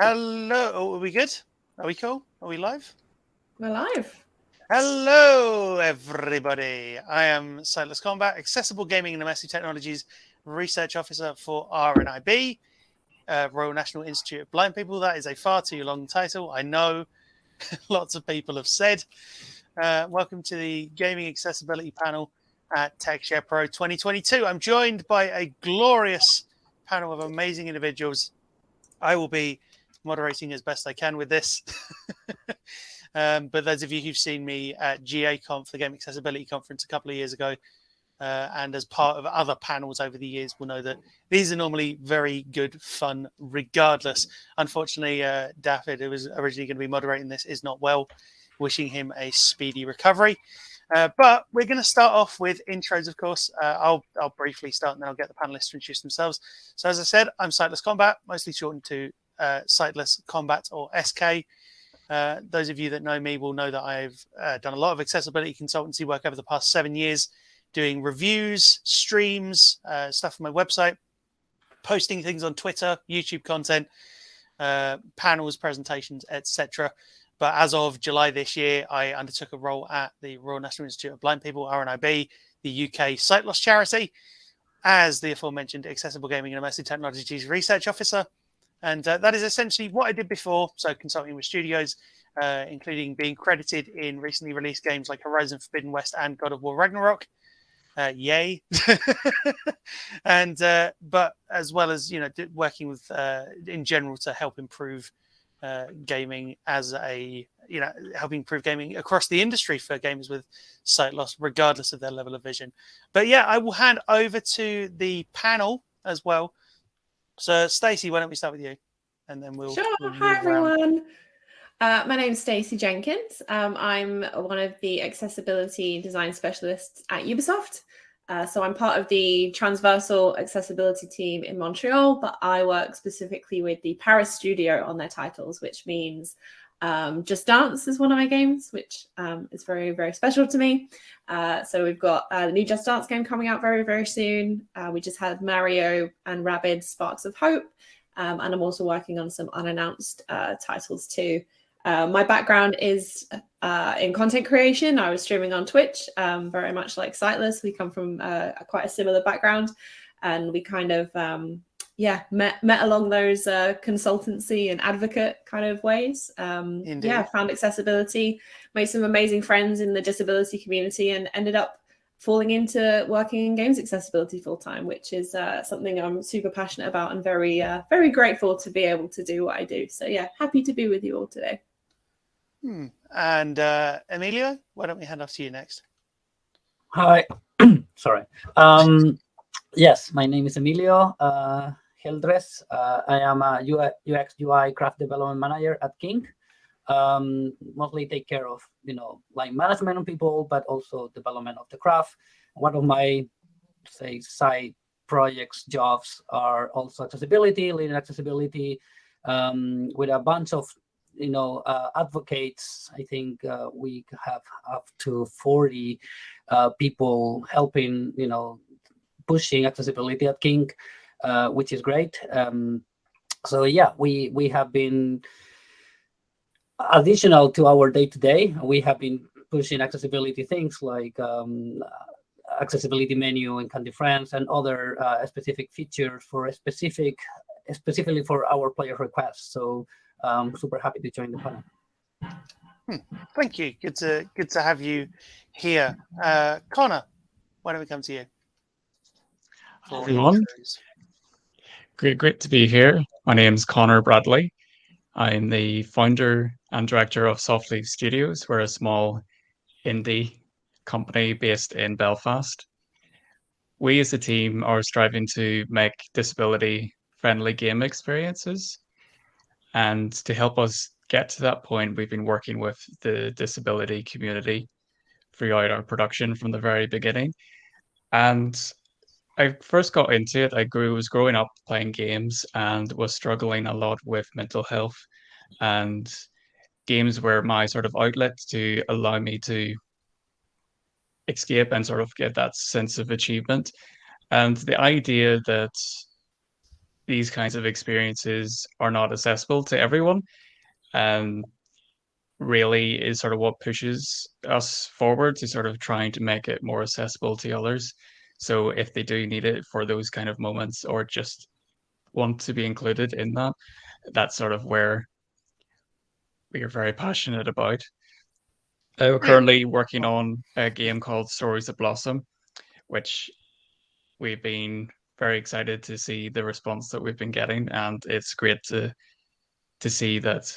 Hello. Oh, are we good? Are we cool? Are we live? We're live. Hello, everybody. I am Sightless Kombat, Accessible Gaming and Immersive Technologies Research Officer for RNIB, Royal National Institute of Blind People. That is a far too long title. I know lots of people have said. Welcome to the Gaming Accessibility Panel at TechShare Pro 2022. I'm joined by a glorious panel of amazing individuals. I will be moderating as best I can with this. But those of you who've seen me at GA-Conf, the Game Accessibility Conference a couple of years ago, and as part of other panels over the years, will know that these are normally very good fun regardless. Unfortunately, Daffod, who was originally going to be moderating this, is not well. Wishing him a speedy recovery. But we're going to start off with intros, of course. I'll briefly start and then I'll get the panelists to introduce themselves. So as I said, I'm Sightless Kombat, mostly shortened to Sightless Kombat or SK. Those of you that know me will know that I've done a lot of accessibility consultancy work over the past 7 years, doing reviews, streams, stuff on my website, posting things on Twitter, YouTube content, panels, presentations, etc. But as of July this year, I undertook a role at the Royal National Institute of Blind People, RNIB, the UK sight loss charity, as the aforementioned Accessible Gaming and Immersive Technologies Research Officer. And that is essentially what I did before. So consulting with studios, including being credited in recently released games like Horizon Forbidden West and God of War Ragnarok. Yay. And but as well as, working with in general to help improve gaming as helping improve gaming across the industry for gamers with sight loss, regardless of their level of vision. But yeah, I will hand over to the panel as well. So, Stacey, why don't we start with you, and then we'll. Sure. Hi, everyone. My name is Stacey Jenkins. I'm one of the accessibility design specialists at Ubisoft. So I'm part of the transversal accessibility team in Montreal, but I work specifically with the Paris studio on their titles, which means Just Dance is one of my games, which is very, very special to me. So we've got the new Just Dance game coming out very, very soon. We just had Mario and Rabbids Sparks of Hope. And I'm also working on some unannounced titles too. My background is in content creation. I was streaming on Twitch, very much like Sightless. We come from quite a similar background, and we kind of met along those consultancy and advocate kind of ways. Found accessibility, made some amazing friends in the disability community, and ended up falling into working in games accessibility full time, which is something I'm super passionate about and very, very grateful to be able to do what I do. So yeah, happy to be with you all today. And Emilio, why don't we hand off to you next? Hi. Sorry. Yes, my name is Emilio Jeldrez. I am a UX UI craft development manager at King. Mostly take care of, line management on people, but also development of the craft. One of my, side projects, jobs are also accessibility, leading accessibility, with a bunch of, advocates. I think we have up to 40 people helping, pushing accessibility at King, which is great. So yeah, we have been additional to our day-to-day. We have been pushing accessibility things like accessibility menu in Candy Friends and other specific features for specifically for our player requests. So super happy to join the panel. Thank you. Good to have you here. Conor, why don't we come to you? Hi, everyone. Great to be here. My name is Conor Bradley. I'm the founder and director of Softly Studios. We're a small indie company based in Belfast. We as a team are striving to make disability-friendly game experiences. And to help us get to that point, we've been working with the disability community throughout our production from the very beginning. And I first got into it. I was growing up playing games and was struggling a lot with mental health, and games were my sort of outlet to allow me to escape and sort of get that sense of achievement. And the idea that these kinds of experiences are not accessible to everyone, and really is sort of what pushes us forward to sort of trying to make it more accessible to others. So if they do need it for those kind of moments or just want to be included in that, that's sort of where we are very passionate about. We're currently working on a game called Stories of Blossom, which we've been very excited to see the response that we've been getting, and it's great to see that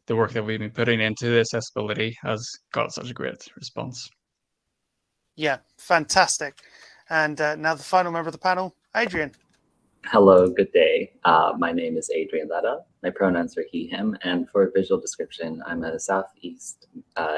the work that we've been putting into accessibility has got such a great response. Yeah, fantastic. And now the final member of the panel, Adrian. Hello, good day. My name is Adrian Ledda. My pronouns are he, him, and for visual description, I'm a Southeast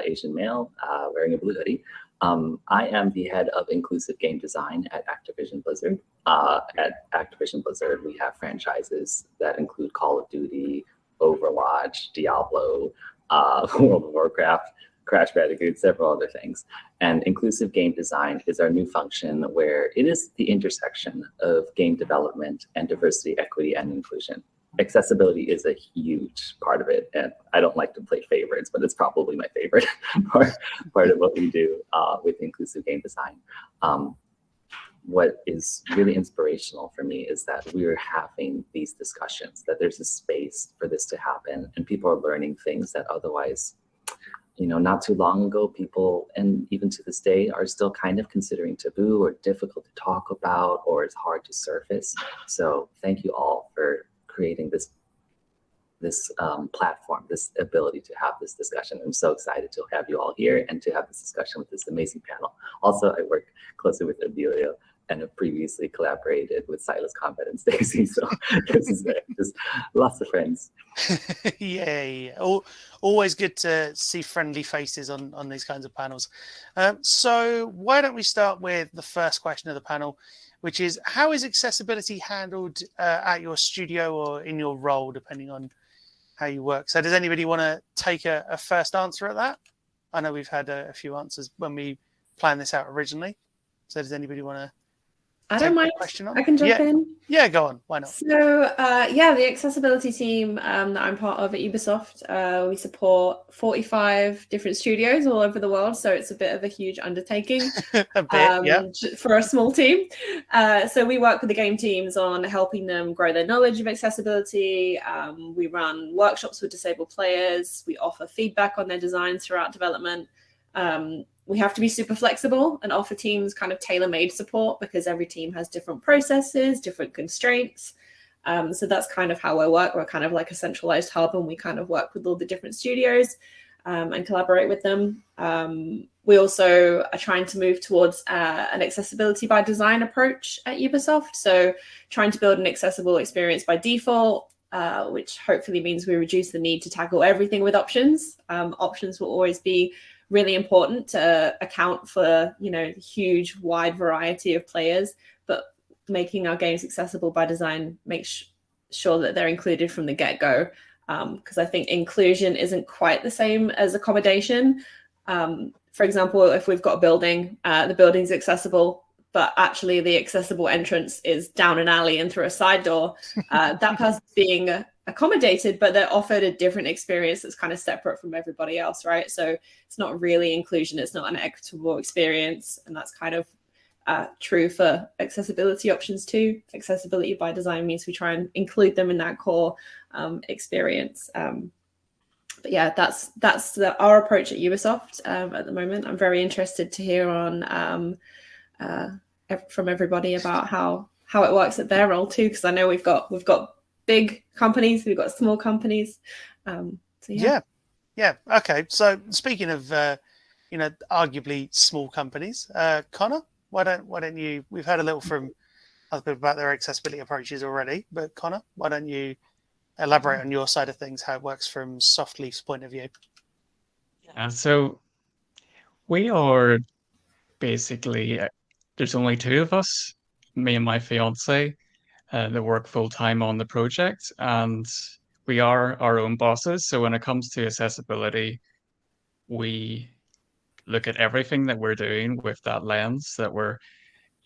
Asian male wearing a blue hoodie. I am the head of inclusive game design at Activision Blizzard. At Activision Blizzard, we have franchises that include Call of Duty, Overwatch, Diablo, World of Warcraft, Crash Bandicoot, several other things. And inclusive game design is our new function where it is the intersection of game development and diversity, equity, and inclusion. Accessibility is a huge part of it. And I don't like to play favorites, but it's probably my favorite part of what we do with inclusive game design. What is really inspirational for me is that we're having these discussions, that there's a space for this to happen, and people are learning things that otherwise, not too long ago, people, and even to this day, are still kind of considering taboo or difficult to talk about, or it's hard to surface. So thank you all for creating this platform, this ability to have this discussion. I'm so excited to have you all here and to have this discussion with this amazing panel. Also, I work closely with Emilio and have previously collaborated with Sightless Kombat and Stacey. So this is just lots of friends. Yay. Always good to see friendly faces on these kinds of panels. So why don't we start with the first question of the panel, which is, how is accessibility handled at your studio or in your role, depending on how you work? So does anybody want to take a first answer at that? I know we've had a few answers when we planned this out originally. So does anybody want to I don't mind. I can jump in. Yeah, go on. Why not? So, the accessibility team that I'm part of at Ubisoft, we support 45 different studios all over the world. So it's a bit of a huge undertaking for a small team. So we work with the game teams on helping them grow their knowledge of accessibility. We run workshops with disabled players. We offer feedback on their designs throughout development. We have to be super flexible and offer teams kind of tailor-made support because every team has different processes, different constraints. So that's kind of how we work. We're kind of like a centralized hub, and we kind of work with all the different studios and collaborate with them. We also are trying to move towards an accessibility by design approach at Ubisoft. So trying to build an accessible experience by default, which hopefully means we reduce the need to tackle everything with options. Options will always be really important to account for, the huge wide variety of players, but making our games accessible by design makes sure that they're included from the get-go. Because I think inclusion isn't quite the same as accommodation. For example, if we've got a building, the building's accessible, but actually the accessible entrance is down an alley and through a side door, that person's being accommodated, but they're offered a different experience that's kind of separate from everybody else, right? So it's not really inclusion, it's not an equitable experience, and that's kind of true for accessibility options too. Accessibility by design means we try and include them in that core experience. But yeah, that's our approach at Ubisoft at the moment. I'm very interested to hear on from everybody about how it works at their role too, because I know we've got big companies, we've got small companies. Yeah. Okay. So speaking of arguably small companies, Conor, why don't you? We've heard a little from other people about their accessibility approaches already, but Conor, why don't you elaborate on your side of things, how it works from Softleaf's point of view? So we are basically, there's only two of us, me and my fiance, that work full time on the project, and we are our own bosses. So when it comes to accessibility, we look at everything that we're doing with that lens, that we're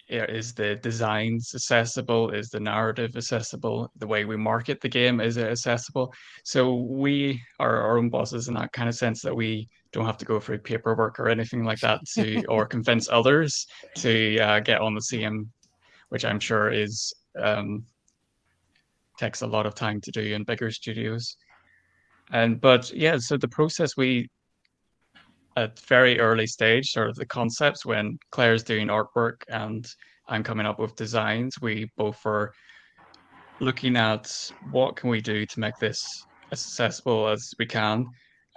is the designs accessible? Is the narrative accessible? The way we market the game, is it accessible? So we are our own bosses in that kind of sense, that we don't have to go through paperwork or anything like that or convince others to get on the same, which I'm sure is takes a lot of time to do in bigger studios. But yeah, so the process, at very early stage, sort of the concepts, when Claire's doing artwork and I'm coming up with designs, we both were looking at what can we do to make this as accessible as we can.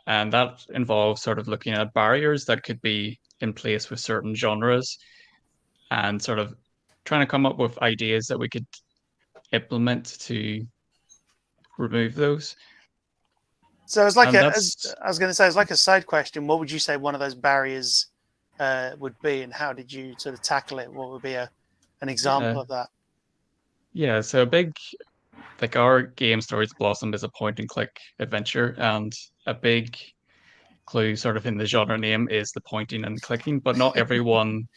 And that involves sort of looking at barriers that could be in place with certain genres and sort of trying to come up with ideas that we could implement to remove those. So it's like I was going to say, it's like a side question. What would you say one of those barriers would be, and how did you sort of tackle it? What would be an example of that? Yeah, so a big, like our game Stories Blossom is a point and click adventure, and a big clue sort of in the genre name is the pointing and clicking, but not everyone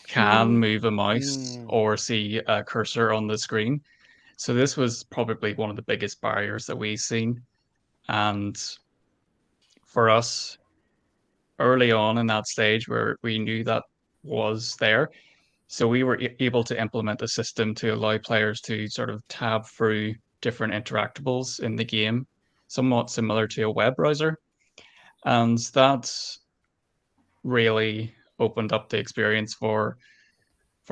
can move a mouse or see a cursor on the screen. So this was probably one of the biggest barriers that we've seen. And for us, early on in that stage where we knew that was there, so we were able to implement a system to allow players to sort of tab through different interactables in the game, somewhat similar to a web browser. And that really opened up the experience for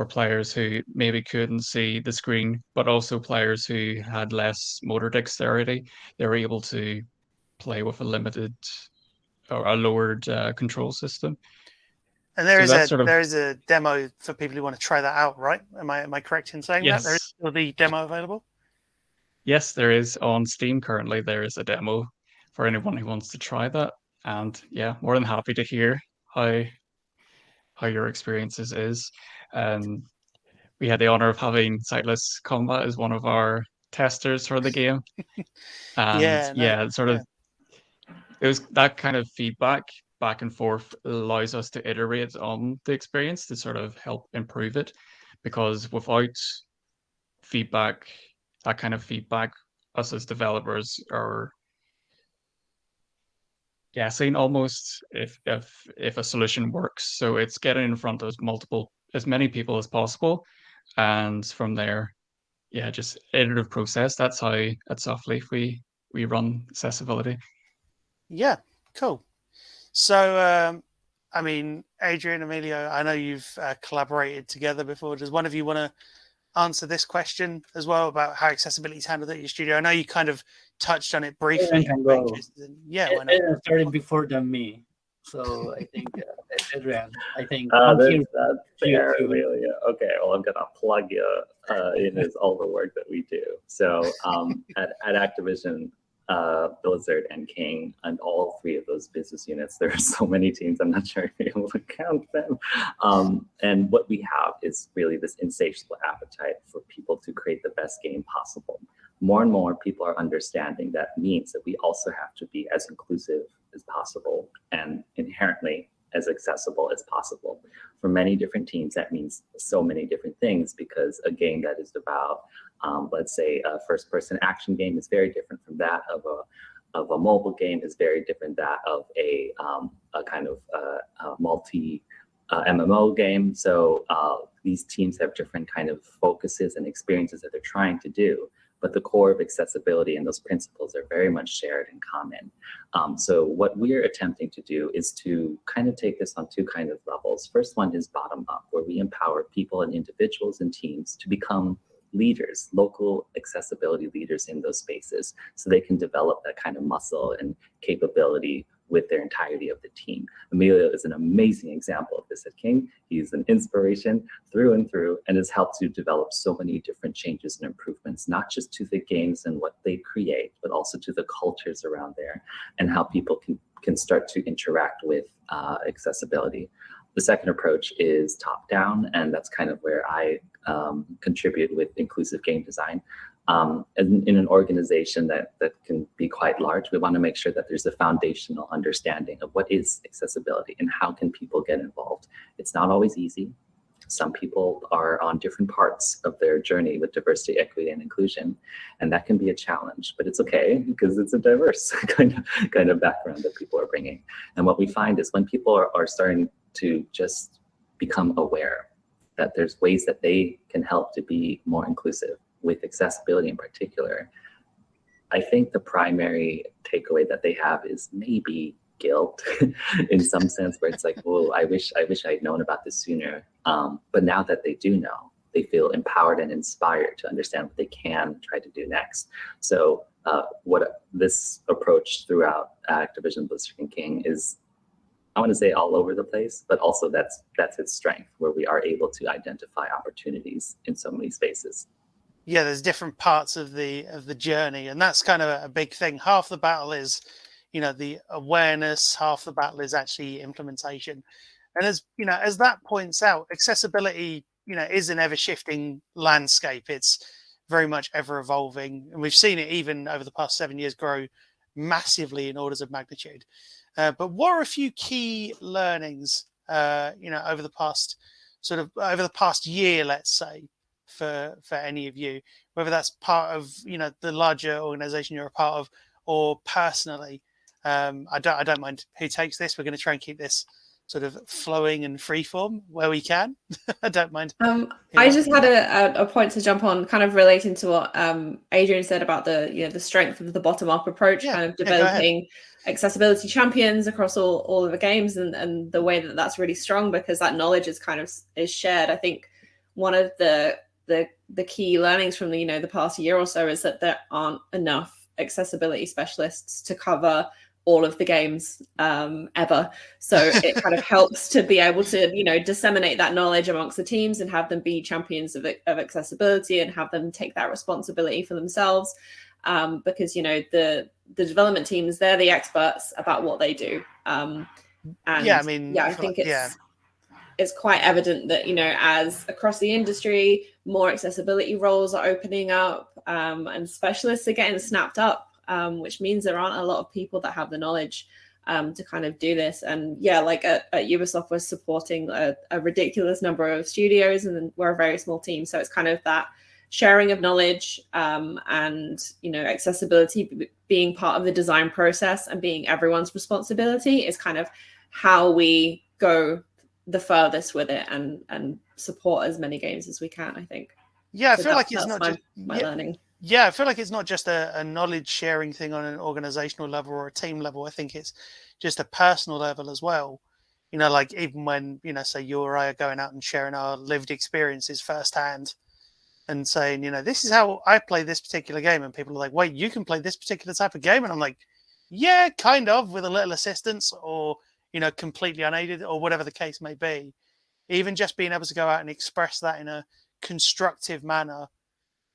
players who maybe couldn't see the screen, but also players who had less motor dexterity. They were able to play with a limited or a lowered control system. And there is a demo for people who want to try that out, right? Am I correct in saying that? There is still the demo available? Yes, there is on Steam currently. There is a demo for anyone who wants to try that. And yeah, more than happy to hear how your experiences is. We had the honor of having Sightless Kombat as one of our testers for the game. And it was that kind of feedback back and forth allows us to iterate on the experience to sort of help improve it, because without feedback, that kind of feedback, us as developers are guessing almost if a solution works. So it's getting in front of as many people as possible, and from there, yeah, just iterative process. That's how at Softleaf we run accessibility. Yeah, cool. So, I mean, Adrian, Emilio, I know you've collaborated together before. Does one of you want to answer this question as well about how accessibility is handled at your studio? I know you kind of touched on it briefly. Yeah, why not? It started before than me. So I think, Adrian, that's fair, Amelia. Okay, well, I'm going to plug you in as all the work that we do. So at Activision Blizzard and King, and all three of those business units, there are so many teams, I'm not sure if you're able to count them. And what we have is really this insatiable appetite for people to create the best game possible. More and more people are understanding that means that we also have to be as inclusive as possible and inherently as accessible as possible. For many different teams, that means so many different things, because a game that is about, let's say, a first-person action game is very different from that of a mobile game, is very different that of a kind of multi MMO game. So these teams have different kind of focuses and experiences that they're trying to do. But the core of accessibility and those principles are very much shared in common. So what we're attempting to do is to kind of take this on two kind of levels. First one is bottom up, where we empower people and individuals and teams to become leaders, local accessibility leaders in those spaces, so they can develop that kind of muscle and capability with their entirety of the team. Emilio is an amazing example of this at King. He's an inspiration through and through, and has helped to develop so many different changes and improvements, not just to the games and what they create, but also to the cultures around there and how people can start to interact with accessibility. The second approach is top down, and that's kind of where I contribute with inclusive game design. In an organization that can be quite large, we want to make sure that there's a foundational understanding of what is accessibility and how can people get involved. It's not always easy. Some people are on different parts of their journey with diversity, equity, and inclusion, and that can be a challenge, but it's okay because it's a diverse kind of background that people are bringing. And what we find is when people are starting to just become aware that there's ways that they can help to be more inclusive with accessibility in particular, I think the primary takeaway that they have is maybe guilt in some sense, where it's like, well, I wish I'd known about this sooner. But now that they do know, they feel empowered and inspired to understand what they can try to do next. So what this approach throughout Activision Blizzard and King is, I want to say all over the place, but also that's its strength, where we are able to identify opportunities in so many spaces. Yeah, there's different parts of the journey, and that's kind of a big thing. Half the battle is, the awareness. Half the battle is actually implementation. And as as that points out, accessibility, is an ever-shifting landscape. It's very much ever evolving, and we've seen it even over the past 7 years grow massively in orders of magnitude. But what are a few key learnings, over the past year, let's say, for any of you, whether that's part of the larger organization you're a part of or personally? I don't mind who takes this. We're going to try and keep this sort of flowing and freeform where we can. I don't mind. I just had a point to jump on, kind of relating to what Adrian said about the strength of the bottom up approach, kind of developing accessibility champions across all of the games, and the way that that's really strong because that knowledge is shared. I think one of the key learnings from the past year or so is that there aren't enough accessibility specialists to cover all of the games ever. So it kind of helps to be able to disseminate that knowledge amongst the teams and have them be champions of accessibility and have them take that responsibility for themselves, because the development teams, they're the experts about what they do. And I think it's quite evident that as across the industry, more accessibility roles are opening up, and specialists are getting snapped up, which means there aren't a lot of people that have the knowledge to kind of do this. And like at Ubisoft, we're supporting a ridiculous number of studios, and we're a very small team, so it's kind of that sharing of knowledge, and accessibility being part of the design process and being everyone's responsibility is kind of how we go the furthest with it and support as many games as we can, I think. I feel like it's not just my learning. I feel like it's not just a knowledge sharing thing on an organizational level or a team level. I think it's just a personal level as well. Like even when, say you or I are going out and sharing our lived experiences firsthand and saying, this is how I play this particular game. And people are like, wait, you can play this particular type of game? And I'm like, yeah, kind of, with a little assistance, or, completely unaided, or whatever the case may be. Even just being able to go out and express that in a constructive manner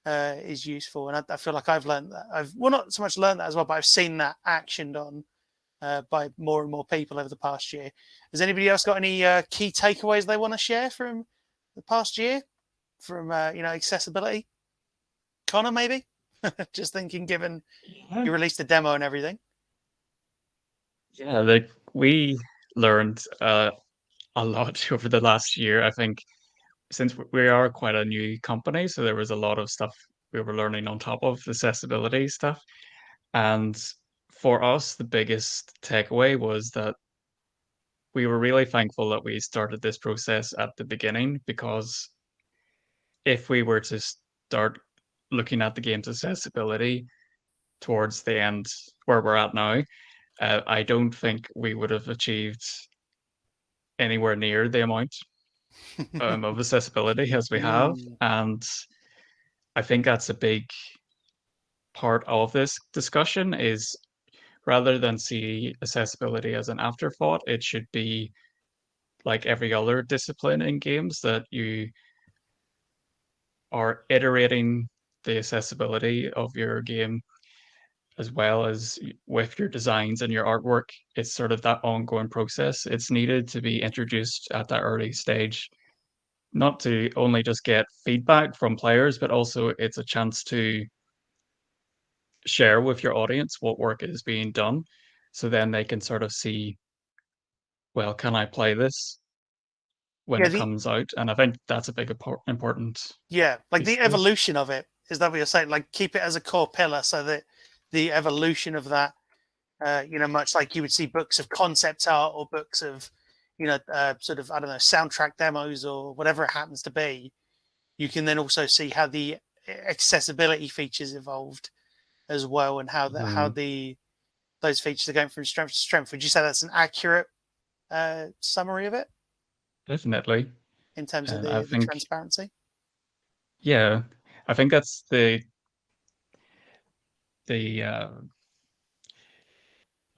is useful. And I feel like I've learned that. I've not so much learned that as well, but I've seen that actioned on by more and more people over the past year. Has anybody else got any key takeaways they want to share from the past year from accessibility? Conor, maybe? Just thinking, given you released a demo and everything. Yeah, we learned a lot over the last year. I think since we are quite a new company, so there was a lot of stuff we were learning on top of accessibility stuff. And for us, the biggest takeaway was that we were really thankful that we started this process at the beginning, because if we were to start looking at the game's accessibility towards the end where we're at now, I don't think we would have achieved anywhere near the amount of accessibility as we have. And I think that's a big part of this discussion, is rather than see accessibility as an afterthought, it should be like every other discipline in games, that you are iterating the accessibility of your game as well as with your designs and your artwork. It's sort of that ongoing process. It's needed to be introduced at that early stage, not to only just get feedback from players, but also it's a chance to share with your audience what work is being done. So then they can sort of see, well, can I play this? when it comes out, and I think that's a big important. Yeah, like the evolution of it. Is that what you're saying? Like keep it as a core pillar, so that the evolution of that, much like you would see books of concept art or books of, sort of, I don't know, soundtrack demos or whatever it happens to be. You can then also see how the accessibility features evolved as well, and how those features are going from strength to strength. Would you say that's an accurate summary of it? Definitely. In terms of the transparency? Yeah, I think that's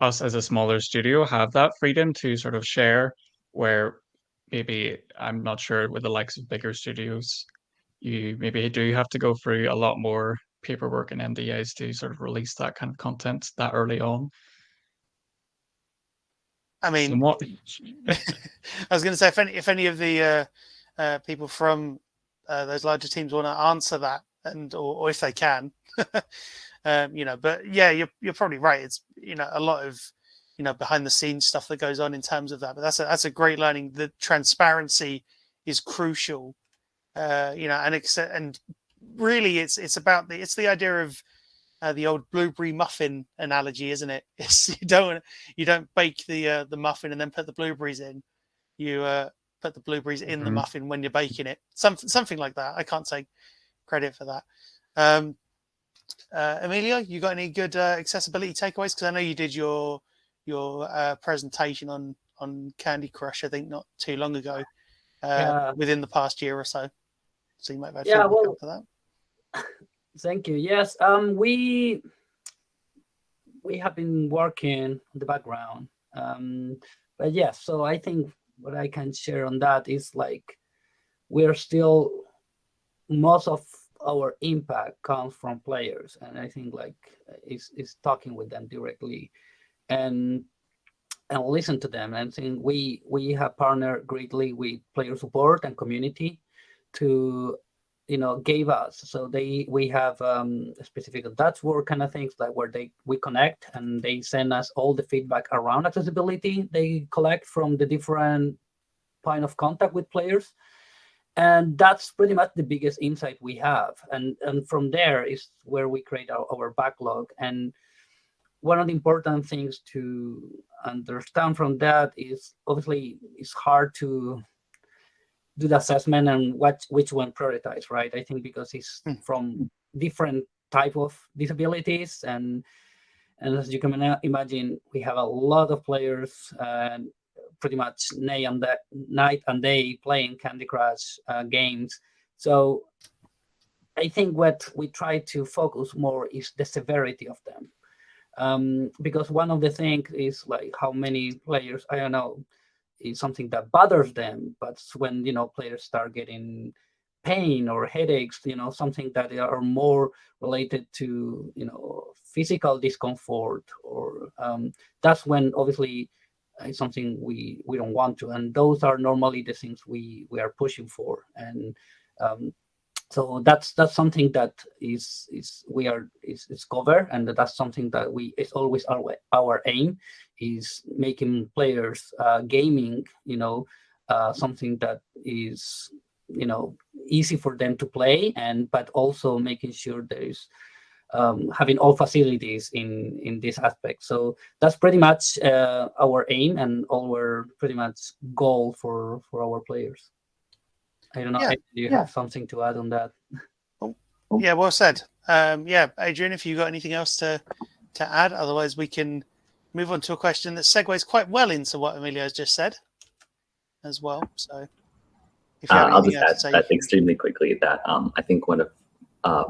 us as a smaller studio have that freedom to sort of share, where maybe I'm not sure with the likes of bigger studios, you maybe do have to go through a lot more paperwork and NDAs to sort of release that kind of content that early on. I mean, I was going to say, if any of the people from those larger teams want to answer that, or if they can, but yeah, you're probably right. It's a lot of behind the scenes stuff that goes on in terms of that. But that's a great learning. The transparency is crucial, and really it's the idea of the old blueberry muffin analogy, isn't it? It's, you don't bake the muffin and then put the blueberries in. You put the blueberries in the muffin when you're baking it. Something like that. I can't take credit for that. Emilio, you got any good accessibility takeaways? Because I know you did your presentation on Candy Crush, I think, not too long ago, within the past year or so. So you might have had feedback for that. Thank you. Yes, we have been working in the background, but yes. So I think what I can share on that is like we're still, most of our impact comes from players, and I think like is talking with them directly and listen to them. And I think we have partnered greatly with player support and community to gave us, so we have specific dashboard kind of things, like where we connect and they send us all the feedback around accessibility they collect from the different point of contact with players. And that's pretty much the biggest insight we have. And from there is where we create our backlog. And one of the important things to understand from that is, obviously, it's hard to do the assessment and which one prioritize, right? I think because it's from different type of disabilities. And as you can imagine, we have a lot of players pretty much night and day playing Candy Crush games. So I think what we try to focus more is the severity of them. Because one of the things is like how many players, I don't know, is something that bothers them, but when players start getting pain or headaches, something that are more related to physical discomfort, or that's when obviously it's something we don't want to, and those are normally the things we are pushing for. And so that's something that is covered, and that's something that it's always our aim, is making players gaming something that is easy for them to play, but also making sure there is having all facilities in this aspect. So that's pretty much our aim and our pretty much goal for our players. I don't know. Do you have something to add on that? Yeah, well said. Adrian, if you got anything else to add, otherwise we can move on to a question that segues quite well into what Emilio has just said as well. So if you have I'll just anything else add to say, extremely quickly that I think one of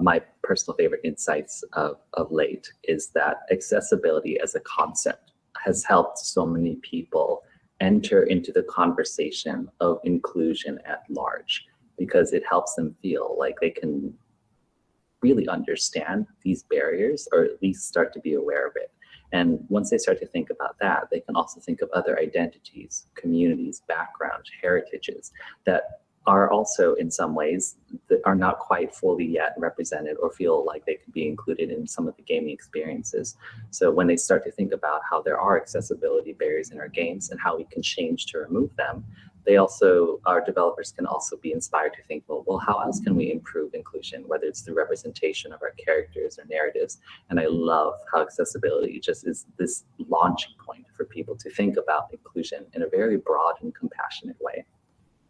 my personal favorite insights of late is that accessibility as a concept has helped so many people enter into the conversation of inclusion at large, because it helps them feel like they can really understand these barriers, or at least start to be aware of it. And once they start to think about that, they can also think of other identities, communities, backgrounds, heritages that are also in some ways that are not quite fully yet represented or feel like they could be included in some of the gaming experiences. So when they start to think about how there are accessibility barriers in our games and how we can change to remove them, our developers can also be inspired to think, well, how else can we improve inclusion, whether it's the representation of our characters or narratives. And I love how accessibility just is this launching point for people to think about inclusion in a very broad and compassionate way.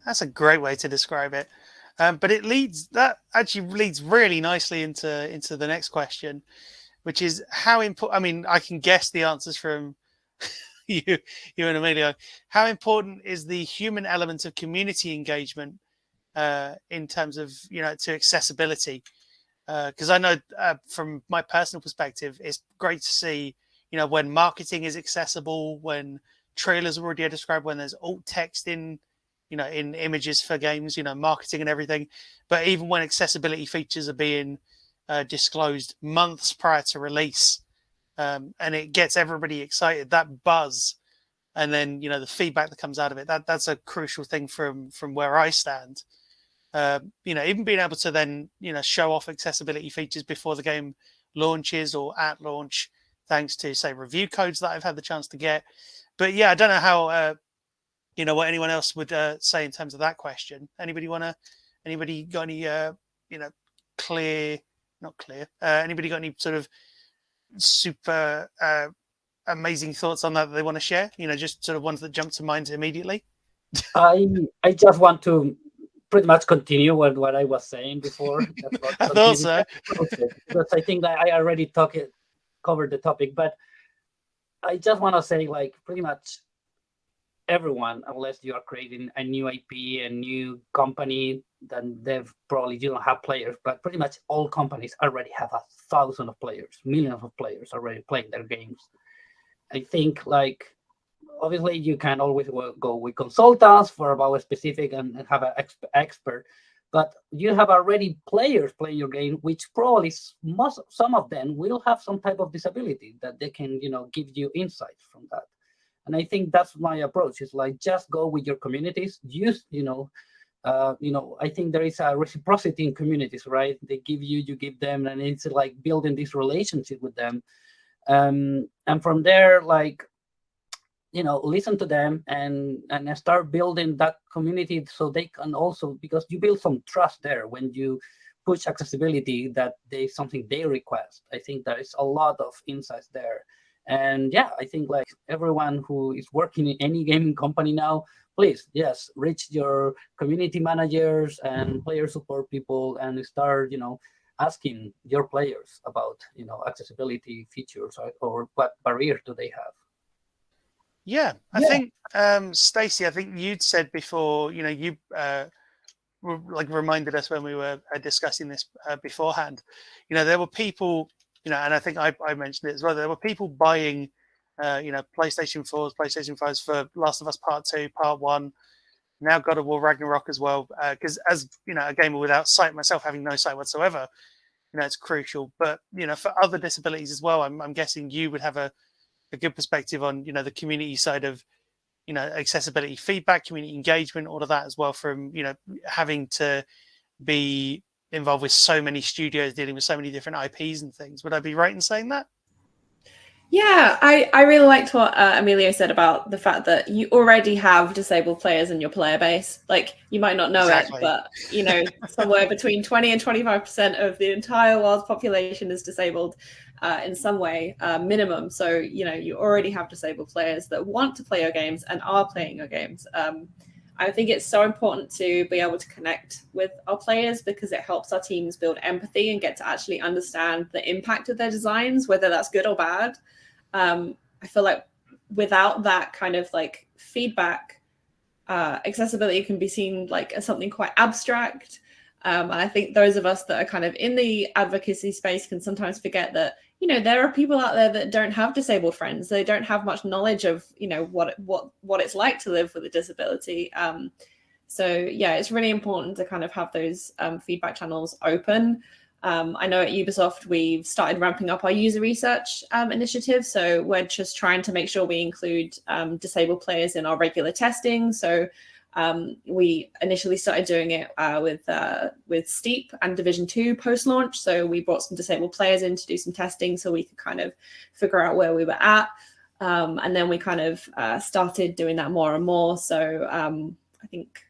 That's a great way to describe it. But that actually leads really nicely into the next question, which is how important. I mean, I can guess the answers from you and Emilio. How important is the human element of community engagement in terms of, to accessibility? Because I know from my personal perspective, it's great to see, when marketing is accessible, when trailers are already described, when there's alt text in images for games, marketing and everything. But even when accessibility features are being disclosed months prior to release, and it gets everybody excited, that buzz, and then, the feedback that comes out of it, that's a crucial thing from where I stand. Even being able to then, show off accessibility features before the game launches or at launch, thanks to, say, review codes that I've had the chance to get. But yeah, I don't know how, what anyone else would say in terms of that question. Anybody got any, anybody got any sort of super amazing thoughts on that they want to share? Just sort of ones that jump to mind immediately. I just want to pretty much continue what I was saying before. I thought so. Because I think that I already covered the topic, but I just want to say, like, pretty much everyone, unless you are creating a new IP, a new company, then you don't have players, but pretty much all companies already have 1,000 of players, millions of players already playing their games. I think, like, obviously you can always go with consultants for about a specific and have an expert, but you have already players playing your game, which probably some of them will have some type of disability that they can, give you insights from that. And I think that's my approach. It's like, just go with your communities. Use, I think there is a reciprocity in communities, right? They give you give them, and it's like building this relationship with them. And from there, like, listen to them and start building that community, so they can also, because you build some trust there when you push accessibility, that there's something they request. I think there is a lot of insights there. And yeah, I think, like, everyone who is working in any gaming company now, please, yes, reach your community managers and player support people and start, asking your players about, accessibility features or what barriers do they have. Yeah, I think, Stacey, I think you'd said before, you reminded us when we were discussing this beforehand, there were people, and I think I mentioned it as well, there were people buying, PlayStation 4s, PlayStation 5s for Last of Us Part 2, Part 1, now God of War Ragnarok as well, because as, a gamer without sight myself, having no sight whatsoever, it's crucial. But, for other disabilities as well, I'm guessing you would have a good perspective on, the community side of, accessibility feedback, community engagement, all of that as well, from, having to be involved with so many studios, dealing with so many different IPs and things. Would I be right in saying that? Yeah, I really liked what Emilio said about the fact that you already have disabled players in your player base. Like, you might not know it, but, somewhere between 20 and 25% of the entire world's population is disabled in some way, minimum. So, you already have disabled players that want to play your games and are playing your games. I think it's so important to be able to connect with our players, because it helps our teams build empathy and get to actually understand the impact of their designs, whether that's good or bad. I feel like without that kind of like feedback, accessibility can be seen like as something quite abstract. And I think those of us that are kind of in the advocacy space can sometimes forget that, there are people out there that don't have disabled friends. They don't have much knowledge of, what it's like to live with a disability. So yeah, it's really important to kind of have those feedback channels open. I know at Ubisoft, we've started ramping up our user research initiative. So we're just trying to make sure we include disabled players in our regular testing. So we initially started doing it with Steep and Division 2 post-launch. So we brought some disabled players in to do some testing so we could kind of figure out where we were at. And then we kind of started doing that more and more. So I think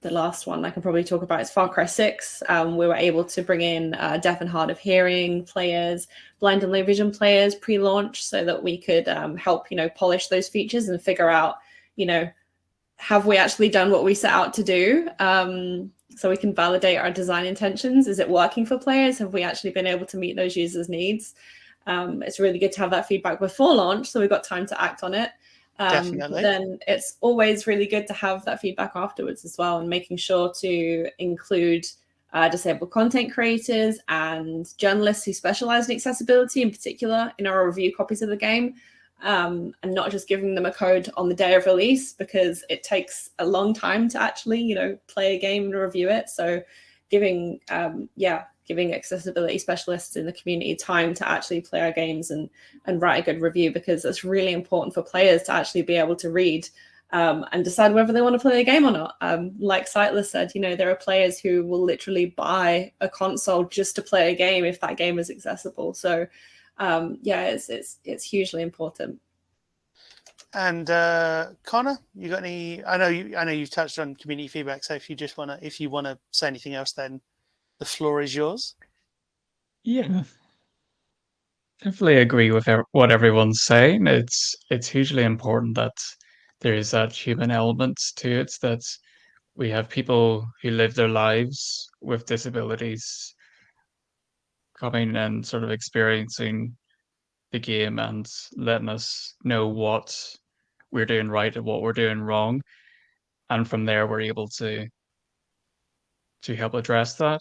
the last one I can probably talk about is Far Cry 6. We were able to bring in deaf and hard of hearing players, blind and low vision players pre-launch, so that we could help, polish those features and figure out, have we actually done what we set out to do? So we can validate our design intentions. Is it working for players? Have we actually been able to meet those users' needs? It's really good to have that feedback before launch, so we've got time to act on it. Definitely. But then it's always really good to have that feedback afterwards as well, and making sure to include disabled content creators and journalists who specialize in accessibility in particular in our review copies of the game, and not just giving them a code on the day of release, because it takes a long time to actually, play a game and review it. So giving accessibility specialists in the community time to actually play our games and write a good review, because it's really important for players to actually be able to read and decide whether they want to play a game or not. Like Sightless said, there are players who will literally buy a console just to play a game if that game is accessible. So it's hugely important. And Conor, you got any? I know you've touched on community feedback. So if you wanna say anything else, then the floor is yours. Yeah, definitely agree with what everyone's saying. It's hugely important that there is that human element to it, that we have people who live their lives with disabilities coming and sort of experiencing the game and letting us know what we're doing right and what we're doing wrong. And from there, we're able to help address that.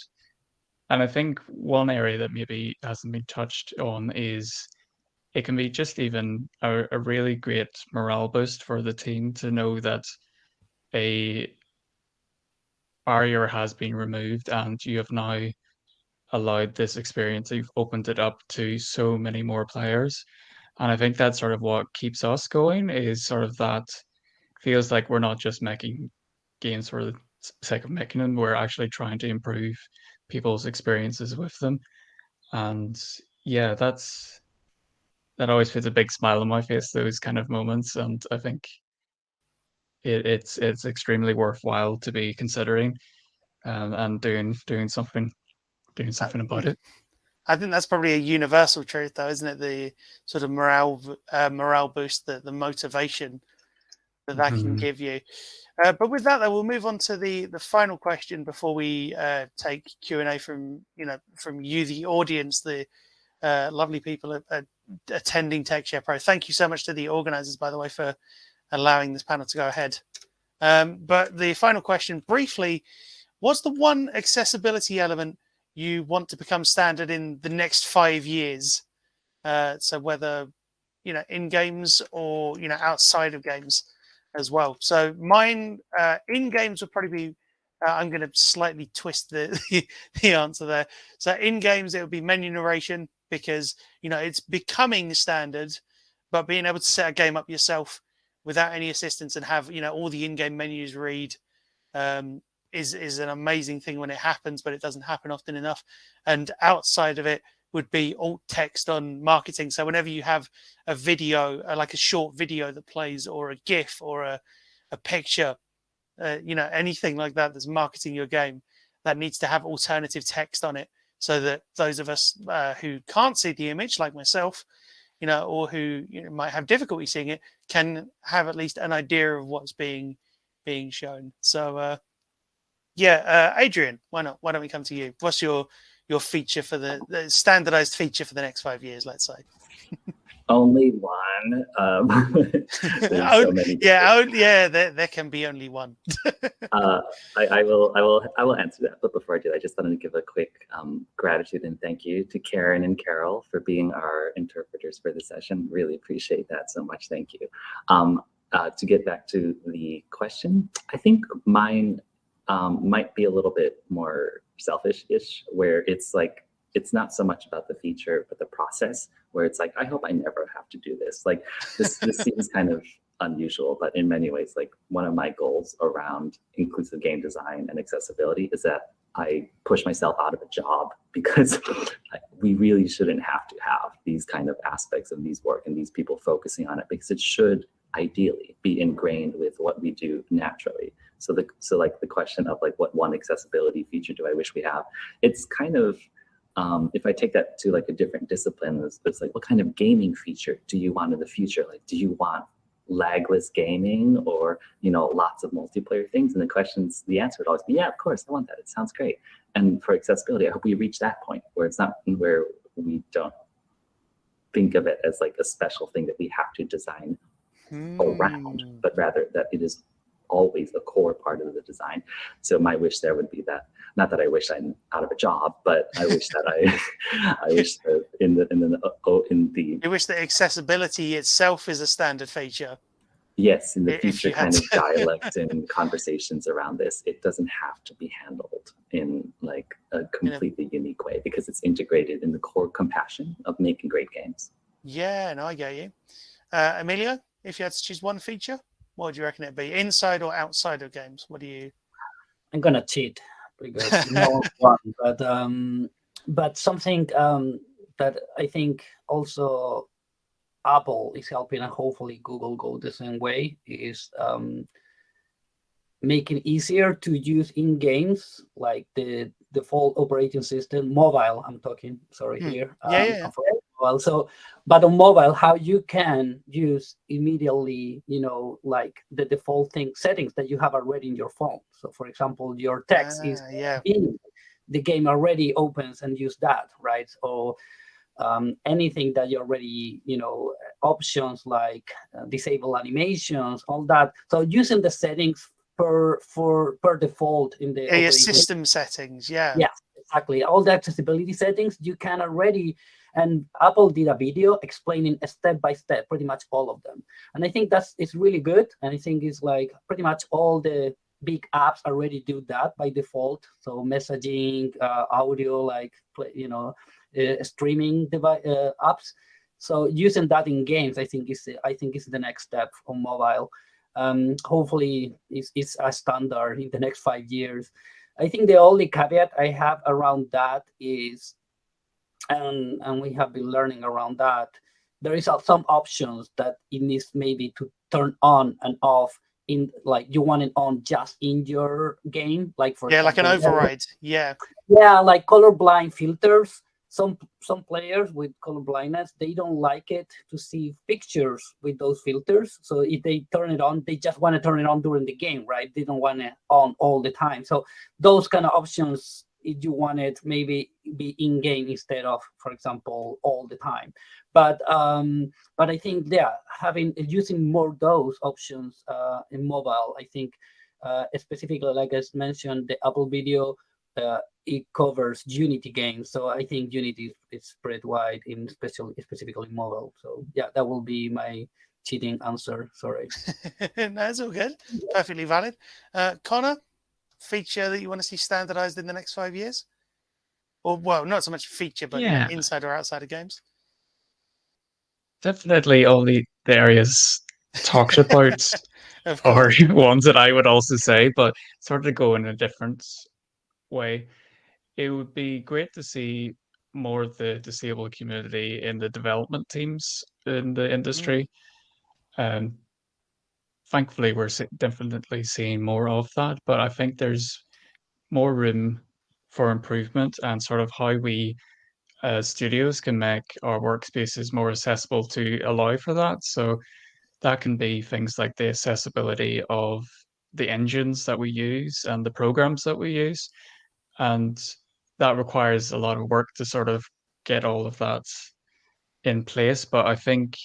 And I think one area that maybe hasn't been touched on is it can be just even a really great morale boost for the team to know that a barrier has been removed and you have now allowed this experience. You've opened it up to so many more players. And I think that's sort of what keeps us going, is sort of that feels like we're not just making games for the sake of making them. We're actually trying to improve people's experiences with them. And yeah, that always puts a big smile on my face, those kind of moments. And I think it's extremely worthwhile to be considering and doing something about it. I think that's probably a universal truth, though, isn't it? The sort of morale boost, the motivation that can give you. But with that, though, we'll move on to the final question before we take Q&A from you, the audience, the lovely people attending TechShare Pro. Thank you so much to the organisers, by the way, for allowing this panel to go ahead. But the final question, briefly, what's the one accessibility element you want to become standard in the next 5 years? So whether in games or outside of games as well. So mine in games would probably be. I'm going to slightly twist the answer there. So in games it would be menu narration, because it's becoming standard, but being able to set a game up yourself without any assistance and have all the in-game menus read is an amazing thing when it happens, but it doesn't happen often enough. And outside of it would be alt text on marketing. So whenever you have a video, like a short video that plays, or a GIF, or a picture, anything like that that's marketing your game, that needs to have alternative text on it, so that those of us who can't see the image, like myself, or who might have difficulty seeing it, can have at least an idea of what's being shown. So Adrian, why not? Why don't we come to you? What's your feature for the standardized feature for the next 5 years, let's say? Only one. So many. There can be only one. I will answer that. But before I do that, I just wanted to give a quick gratitude and thank you to Karen and Carol for being our interpreters for the session. Really appreciate that so much. Thank you. To get back to the question, I think mine might be a little bit more selfish-ish, where it's like, it's not so much about the feature, but the process, where it's like, I hope I never have to do this. Like this seems kind of unusual, but in many ways, like one of my goals around inclusive game design and accessibility is that I push myself out of a job, because we really shouldn't have to have these kind of aspects of these work and these people focusing on it, because it should ideally be ingrained with what we do naturally. So like the question of like what one accessibility feature do I wish we have? It's kind of if I take that to like a different discipline, it's like what kind of gaming feature do you want in the future? Like, do you want lagless gaming or lots of multiplayer things? And the answer would always be, yeah, of course, I want that. It sounds great. And for accessibility, I hope we reach that point where it's not where we don't think of it as like a special thing that we have to design around, but rather that it is always a core part of the design. So my wish there would be that, not that I wish I'm out of a job, but I wish that I wish that in the You wish that accessibility itself is a standard feature. Yes, in the If future you had kind of to. dialect and conversations around this, it doesn't have to be handled in like a completely unique way because it's integrated in the core compassion of making great games. Yeah, no, I get you. Emilio, if you had to choose one feature, what would you reckon it'd be? Inside or outside of games? What do you? I'm gonna cheat because no one, but something that I think also Apple is helping, and hopefully Google go the same way, is making it easier to use in games, like the default operating system, mobile. I'm talking, sorry here. Yeah. Mobile. So, but on mobile, how you can use immediately, like the default settings that you have already in your phone. So, for example, your text is in the game already opens and use that, right? Or anything that you already, options like disable animations, all that. So using the settings per default in the system settings, yeah, exactly. All the accessibility settings you can already, and Apple did a video explaining step by step pretty much all of them, and I think it's really good. And I think it's like pretty much all the big apps already do that by default. So messaging, audio, like streaming apps. So using that in games, I think is the next step on mobile. Hopefully, it's a standard in the next 5 years. I think the only caveat I have around that is, and we have been learning around that, there is some options that it needs maybe to turn on and off in, like you want it on just in your game, like for example, like an override, like colorblind filters. Some players with color blindness, they don't like it to see pictures with those filters. So if they turn it on, they just want to turn it on during the game, right? They don't want it on all the time. So those kind of options, if you want it, maybe be in game instead of, for example, all the time. But I think using more those options in mobile, I think specifically, like I mentioned, the Apple Video. It covers Unity games, so I think Unity is spread wide in specifically mobile. So yeah, that will be my cheating answer. Sorry. That's all good. Perfectly valid. Conor, feature that you want to see standardized in the next 5 years? Or, well, not so much feature, but inside or outside of games? Definitely all the areas talked about are ones that I would also say, but sort of go in a different way. It would be great to see more of the disabled community in the development teams in the industry. Thankfully, we're definitely seeing more of that, but I think there's more room for improvement and sort of how we studios can make our workspaces more accessible to allow for that. So that can be things like the accessibility of the engines that we use and the programs that we use. And that requires a lot of work to sort of get all of that in place. But I think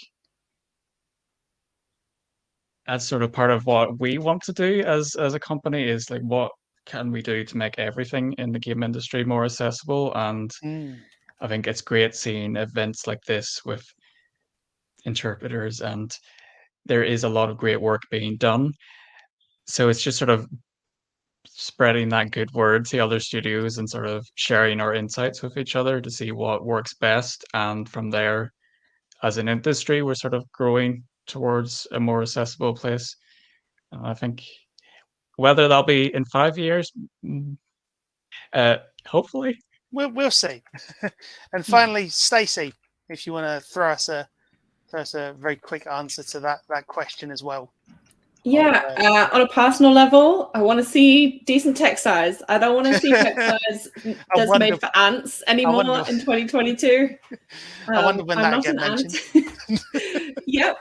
that's sort of part of what we want to do as a company, is like, what can we do to make everything in the game industry more accessible? And I think it's great seeing events like this with interpreters, and there is a lot of great work being done. So it's just sort of spreading that good word to other studios and sort of sharing our insights with each other to see what works best. And from there, as an industry, we're sort of growing towards a more accessible place. And I think whether that'll be in 5 years, hopefully. We'll see. And finally, Stacey, if you want to throw us a very quick answer to that question as well. Yeah, on a personal level, I want to see decent text size. I don't want to see text size that's made for ants anymore in 2022. I wonder when I'm that not get an mentioned. ant. Yep.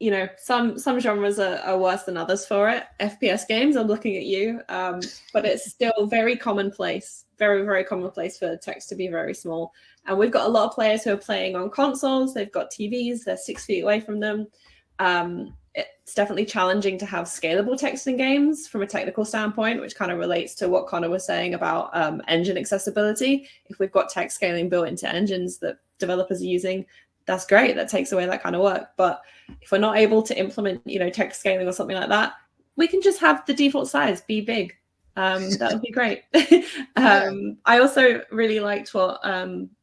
You know, some genres are worse than others for it. FPS games, I'm looking at you, but it's still very commonplace, very, very commonplace for text to be very small. And we've got a lot of players who are playing on consoles. They've got TVs, they're 6 feet away from them. It's definitely challenging to have scalable text in games from a technical standpoint, which kind of relates to what Conor was saying about engine accessibility. If we've got text scaling built into engines that developers are using, that's great. That takes away that kind of work. But if we're not able to implement, you know, text scaling or something like that, we can just have the default size be big. That would be great. I also really liked what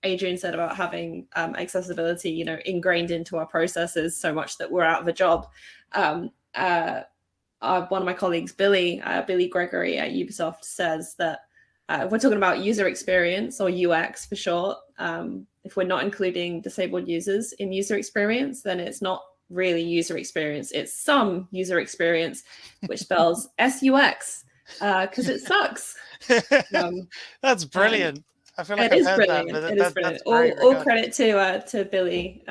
Adrian said about having accessibility, you know, ingrained into our processes so much that we're out of a job. One of my colleagues, Billy Gregory at Ubisoft, says that if we're talking about user experience, or UX for short, if we're not including disabled users in user experience, then it's not really user experience. It's some user experience, which spells SUX, because it sucks. That's brilliant. I feel like It I've is heard brilliant. that. It is brilliant. All credit to Billy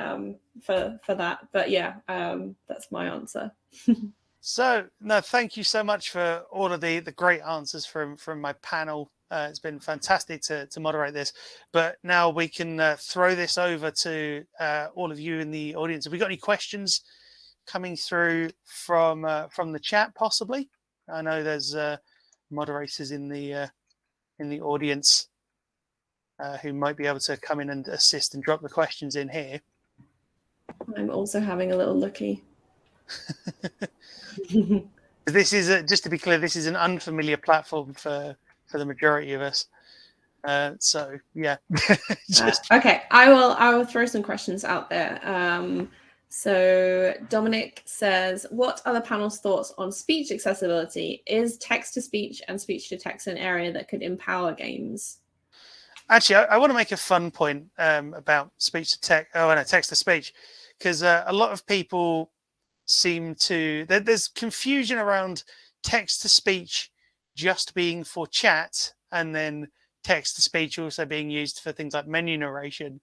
for that. But yeah, that's my answer. So no, thank you so much for all of the great answers from my panel. It's been fantastic to moderate this. But now we can throw this over to all of you in the audience. Have we got any questions coming through from the chat? Possibly. I know there's moderators in the audience who might be able to come in and assist and drop the questions in here. I'm also having a little looky. This is just to be clear, this is an unfamiliar platform for the majority of us. So yeah. Okay, I will throw some questions out there. So Dominic says, what are the panel's thoughts on speech accessibility? Is text-to-speech and speech-to-text an area that could empower games? Actually, I want to make a fun point about speech-to-text. Oh, no, text-to-speech, because a lot of people seem to... There's confusion around text-to-speech just being for chat, and then text-to-speech also being used for things like menu narration.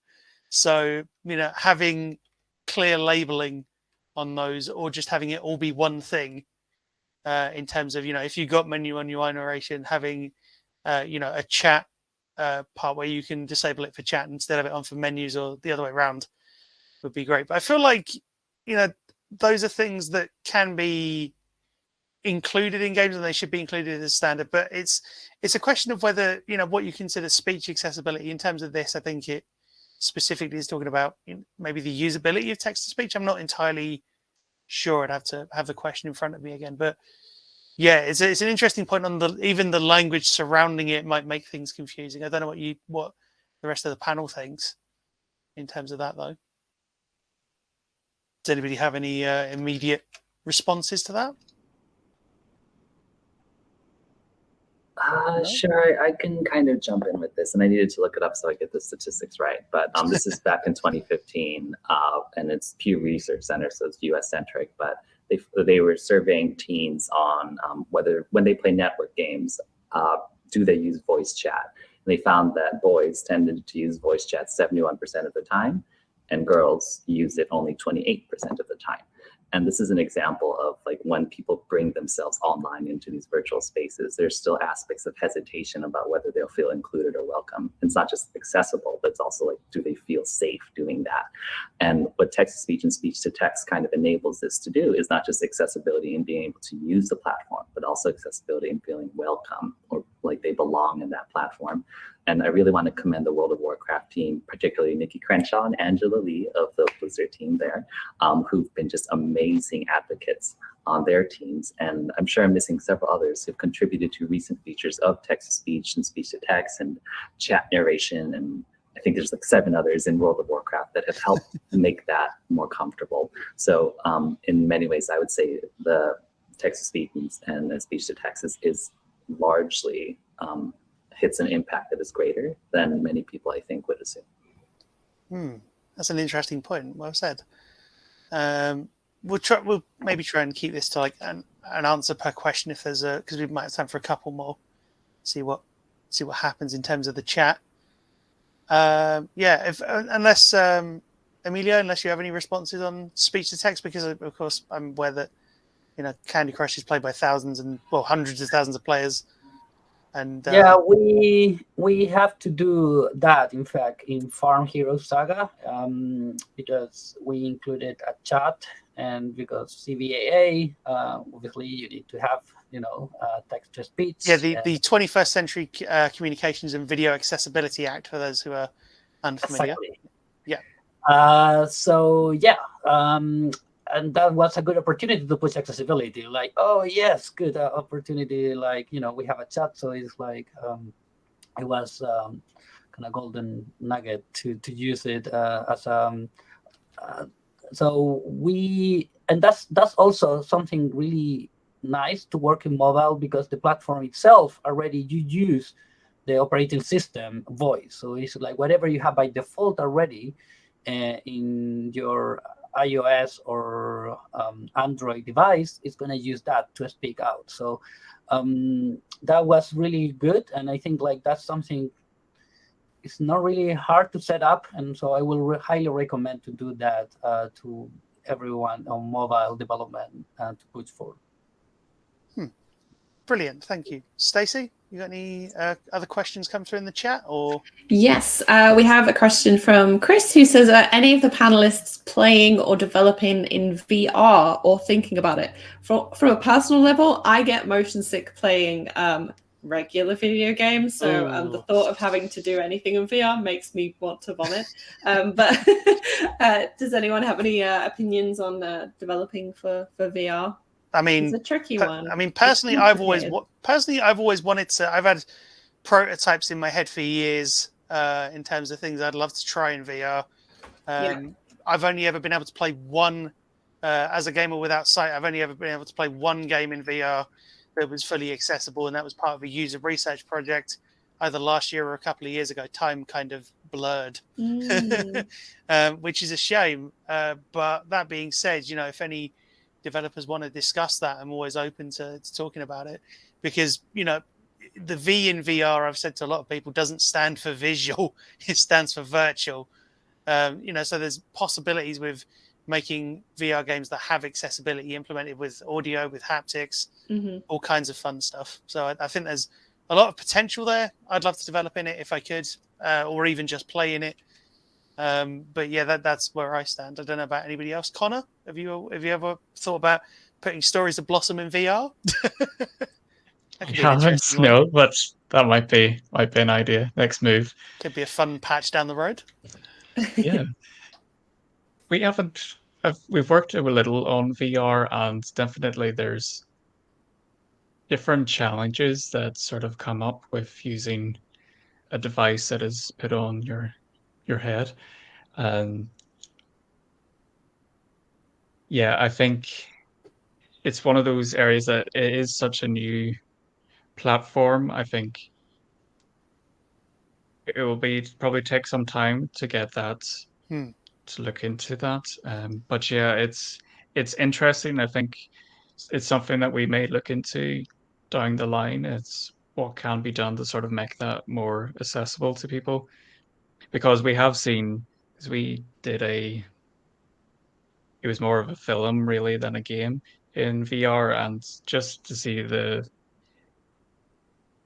So, you know, having clear labeling on those, or just having it all be one thing in terms of, you know, if you got menu on UI narration, having, you know, a chat part where you can disable it for chat instead of it on for menus, or the other way around, would be great. But I feel like, you know, those are things that can be included in games and they should be included as standard. But it's a question of whether, you know, what you consider speech accessibility. In terms of this, I think it specifically is talking about maybe the usability of text to speech. I'm not entirely sure. I'd have to have the question in front of me again. But yeah, it's an interesting point on even the language surrounding it might make things confusing. I don't know what the rest of the panel thinks in terms of that, though. Does anybody have any immediate responses to that? Sure, I can kind of jump in with this, and I needed to look it up so I get the statistics right. But this is back in 2015, and it's Pew Research Center, so it's US-centric. But they were surveying teens on whether, when they play network games, do they use voice chat? And they found that boys tended to use voice chat 71% of the time, and girls used it only 28% of the time. And this is an example of like when people bring themselves online into these virtual spaces, there's still aspects of hesitation about whether they'll feel included or welcome. It's not just accessible, but it's also like, do they feel safe doing that? And what text-to-speech and speech-to-text kind of enables this to do is not just accessibility and being able to use the platform, but also accessibility and feeling welcome or like they belong in that platform. And I really want to commend the World of Warcraft team, particularly Nikki Crenshaw and Angela Lee of the Blizzard team there, who've been just amazing advocates on their teams. And I'm sure I'm missing several others who've contributed to recent features of text-to-speech and speech-to-text and chat narration. And I think there's like 7 others in World of Warcraft that have helped make that more comfortable. So in many ways, I would say the text-to-speech and speech-to-text is largely hits an impact that is greater than many people, I think, would assume. That's an interesting point. Well said. We'll maybe try and keep this to like an answer per question if there's because we might have time for a couple more. See what happens in terms of the chat. Unless Emilio, unless you have any responses on speech to text, because of course I'm aware that Candy Crush is played by thousands and hundreds of thousands of players. And we have to do that, in fact, in Farm Hero Saga, because we included a chat, and because CVAA, obviously you need to have text to speech. Yeah, the 21st Century Communications and Video Accessibility Act, for those who are unfamiliar. Exactly. Yeah. And that was a good opportunity to push accessibility. Like, oh yes, good opportunity. Like, we have a chat, so it's like it was kind of golden nugget to use it as and that's also something really nice to work in mobile, because the platform itself already you use the operating system voice, so it's like whatever you have by default already in your iOS or Android device is going to use that to speak out. So that was really good, and I think like that's something. It's not really hard to set up, and so I will highly recommend to do that to everyone on mobile development and to push forward. Brilliant, thank you. Stacey, you got any other questions come through in the chat? Or yes, we have a question from Chris, who says, are any of the panelists playing or developing in VR or thinking about it? From a personal level, I get motion sick playing regular video games, so the thought of having to do anything in VR makes me want to vomit. But does anyone have any opinions on developing for VR? I mean, it's a tricky one. I mean, personally, I've always wanted to. I've had prototypes in my head for years in terms of things I'd love to try in VR. I've only ever been able to play one as a gamer without sight. I've only ever been able to play one game in VR that was fully accessible, and that was part of a user research project either last year or a couple of years ago. Time kind of blurred, which is a shame. But that being said, if any developers want to discuss that, I'm always open to talking about it, because the V in VR, I've said to a lot of people, doesn't stand for visual, it stands for virtual. So there's possibilities with making VR games that have accessibility implemented with audio, with haptics, all kinds of fun stuff. So I think there's a lot of potential there. I'd love to develop in it if I could, or even just play in it. But yeah, that's where I stand. I don't know about anybody else. Connor, have you ever thought about putting Stories of Blossom in VR? No, but that might be an idea. Next move. Could be a fun patch down the road. Yeah. We've worked a little on VR, and definitely there's different challenges that sort of come up with using a device that is put on your head. I think it's one of those areas that it is such a new platform. I think it will probably take some time to get that to look into that. But yeah, it's interesting. I think it's something that we may look into down the line. It's what can be done to sort of make that more accessible to people, because we have seen, because we did it was more of a film really than a game in VR, and just to see the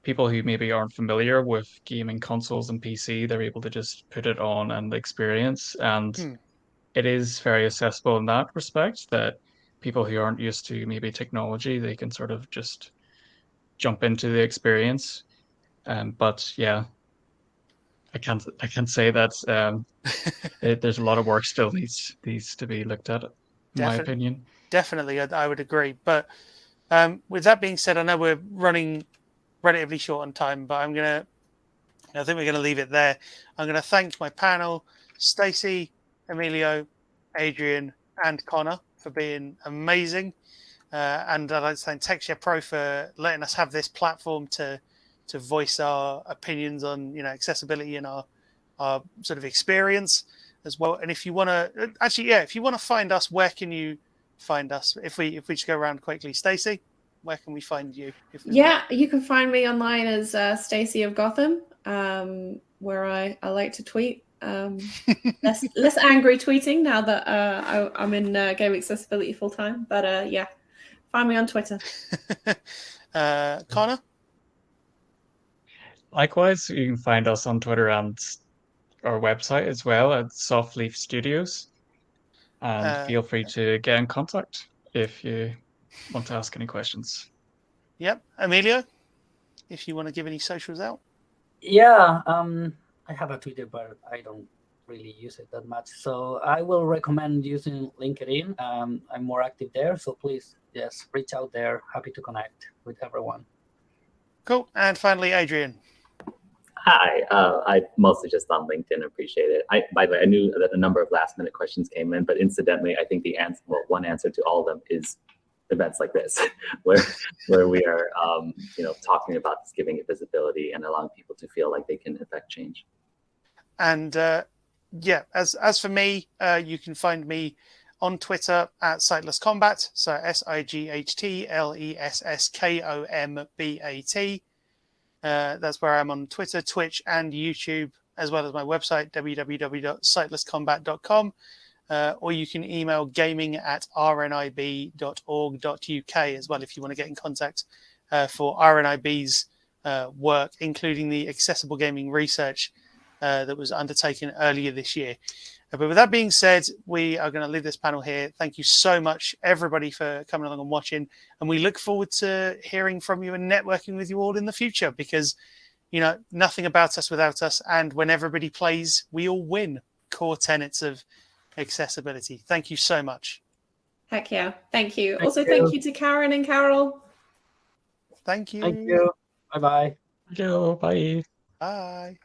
people who maybe aren't familiar with gaming consoles and PC, they're able to just put it on and experience, and it is very accessible in that respect, that people who aren't used to maybe technology, they can sort of just jump into the experience. But yeah, I can't say that there's a lot of work still needs to be looked at, in my opinion. Definitely, I would agree. But with that being said, I know we're running relatively short on time, but I think we're going to leave it there. I'm going to thank my panel, Stacey, Emilio, Adrian, and Connor, for being amazing. And I'd like to thank TechShare Pro for letting us have this platform to voice our opinions on accessibility and our sort of experience as well. And if you want to find us, where can you find us. If we just go around quickly, Stacey, where can we find you? Yeah, you can find me online as Stacey of Gotham, where I like to tweet. Less angry tweeting now that I'm in game accessibility full time. But yeah, find me on Twitter. Conor? Likewise, you can find us on Twitter and our website as well at Softleaf Studios. And feel free to get in contact if you want to ask any questions. Yep. Emilio, if you want to give any socials out. Yeah, I have a Twitter, but I don't really use it that much. So I will recommend using LinkedIn. I'm more active there. So please, yes, reach out there. Happy to connect with everyone. Cool. And finally, Adrian. Hi, I mostly just on LinkedIn. Appreciate it. By the way, I knew that a number of last-minute questions came in, but incidentally, I think the answer, one answer to all of them is events like this, where we are, talking about this, giving it visibility and allowing people to feel like they can affect change. And yeah, as for me, you can find me on Twitter at Sightless Kombat. So SIGHTLESSKOMBAT. That's where I'm on Twitter, Twitch, and YouTube, as well as my website, www.sightlesskombat.com. Or you can email gaming@rnib.org.uk as well if you want to get in contact for RNIB's work, including the accessible gaming research that was undertaken earlier this year. But with that being said, we are going to leave this panel here. Thank you so much, everybody, for coming along and watching. And we look forward to hearing from you and networking with you all in the future because, nothing about us without us. And when everybody plays, we all win. Core tenets of accessibility. Thank you so much. Heck yeah. Thank you. Thank you to Karen and Carol. Thank you. Thank you. Bye-bye. Thank you. Bye. Bye.